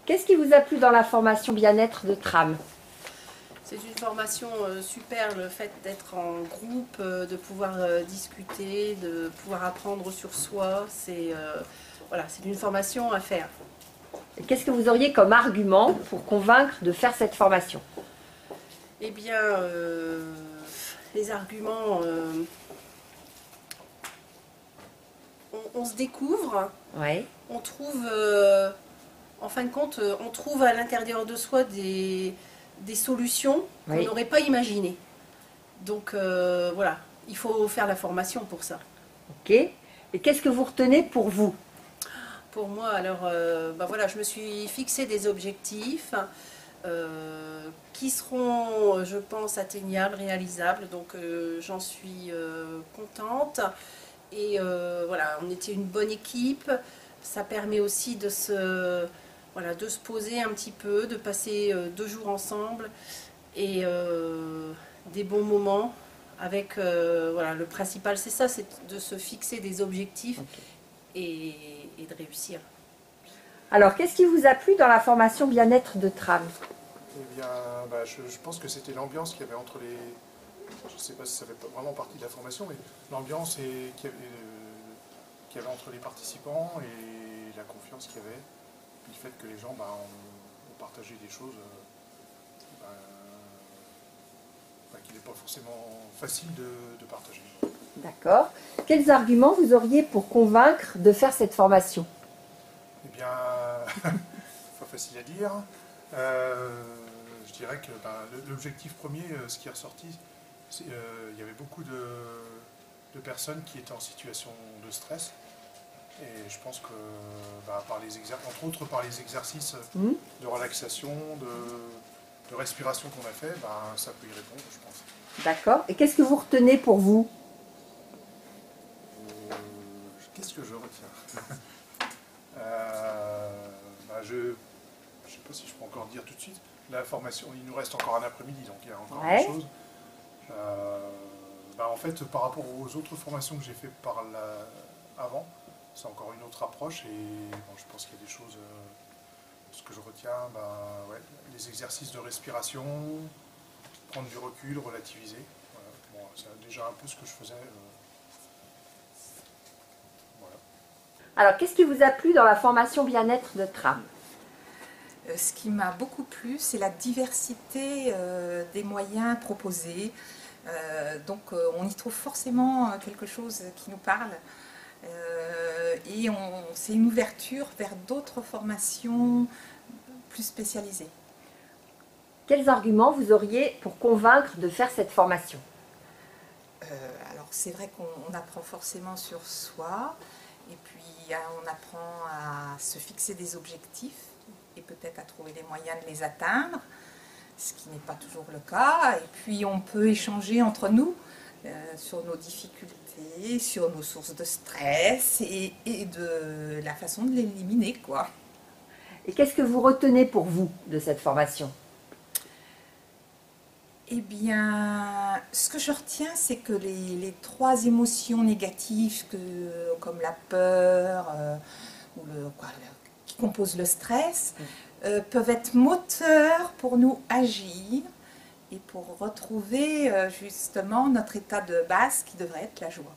Qu'est-ce qui vous a plu dans la formation bien-être de Tram? C'est une formation super, le fait d'être en groupe, de pouvoir discuter, de pouvoir apprendre sur soi. Voilà, c'est une formation à faire. Qu'est-ce que vous auriez comme argument pour convaincre de faire cette formation? Eh bien, les arguments, on se découvre, Oui. on trouve, en fin de compte, on trouve à l'intérieur de soi des solutions qu'on Oui. n'aurait pas imaginées. Donc voilà, il faut faire la formation pour ça. Ok. Et qu'est-ce que vous retenez pour vous? Pour moi, alors, voilà, je me suis fixé des objectifs qui seront, je pense, atteignables, réalisables. Donc j'en suis contente. Et voilà, on était une bonne équipe. Ça permet aussi voilà, de se poser un petit peu, de passer 2 jours ensemble et des bons moments. Avec, voilà, le principal, c'est ça, c'est de se fixer des objectifs. Okay. Et de réussir. Alors, qu'est-ce qui vous a plu dans la formation bien-être de Tram? Eh bien, je pense que c'était l'ambiance qu'il y avait entre les... Je ne sais pas si ça fait vraiment partie de la formation, mais l'ambiance qu'il y avait entre les participants et la confiance qu'il y avait. Puis le fait que les gens ont partagé des choses qu'il n'est pas forcément facile de partager. D'accord. Quels arguments vous auriez pour convaincre de faire cette formation? Eh bien, pas facile à dire. Je dirais que l'objectif premier, ce qui est ressorti, il y avait beaucoup de personnes qui étaient en situation de stress. Et je pense que, entre autres par les exercices de relaxation, de respiration qu'on a fait, ça peut y répondre, je pense. D'accord. Et qu'est-ce que vous retenez pour vous? Qu'est-ce que je retiens? Je ne sais pas si je peux encore dire tout de suite. La formation, il nous reste encore un après-midi, donc il y a encore des choses. En fait, par rapport aux autres formations que j'ai fait avant, c'est encore une autre approche et je pense qu'il y a des choses. Ce que je retiens, les exercices de respiration, prendre du recul, relativiser. Voilà. Bon, c'est déjà un peu ce que je faisais. Voilà. Alors, qu'est-ce qui vous a plu dans la formation bien-être de Tram? Ce qui m'a beaucoup plu, c'est la diversité des moyens proposés. Donc on y trouve forcément quelque chose qui nous parle. Et c'est une ouverture vers d'autres formations plus spécialisées. Quels arguments vous auriez pour convaincre de faire cette formation? Alors c'est vrai qu'on apprend forcément sur soi, et puis on apprend à se fixer des objectifs, et peut-être à trouver les moyens de les atteindre, ce qui n'est pas toujours le cas. Et puis on peut échanger entre nous sur nos difficultés, sur nos sources de stress et de la façon de l'éliminer, quoi. Et qu'est-ce que vous retenez pour vous de cette formation? Eh bien, ce que je retiens, c'est que les 3 émotions négatives, comme la peur, qui composent le stress, peuvent être moteurs pour nous agir et pour retrouver justement notre état de base qui devrait être la joie.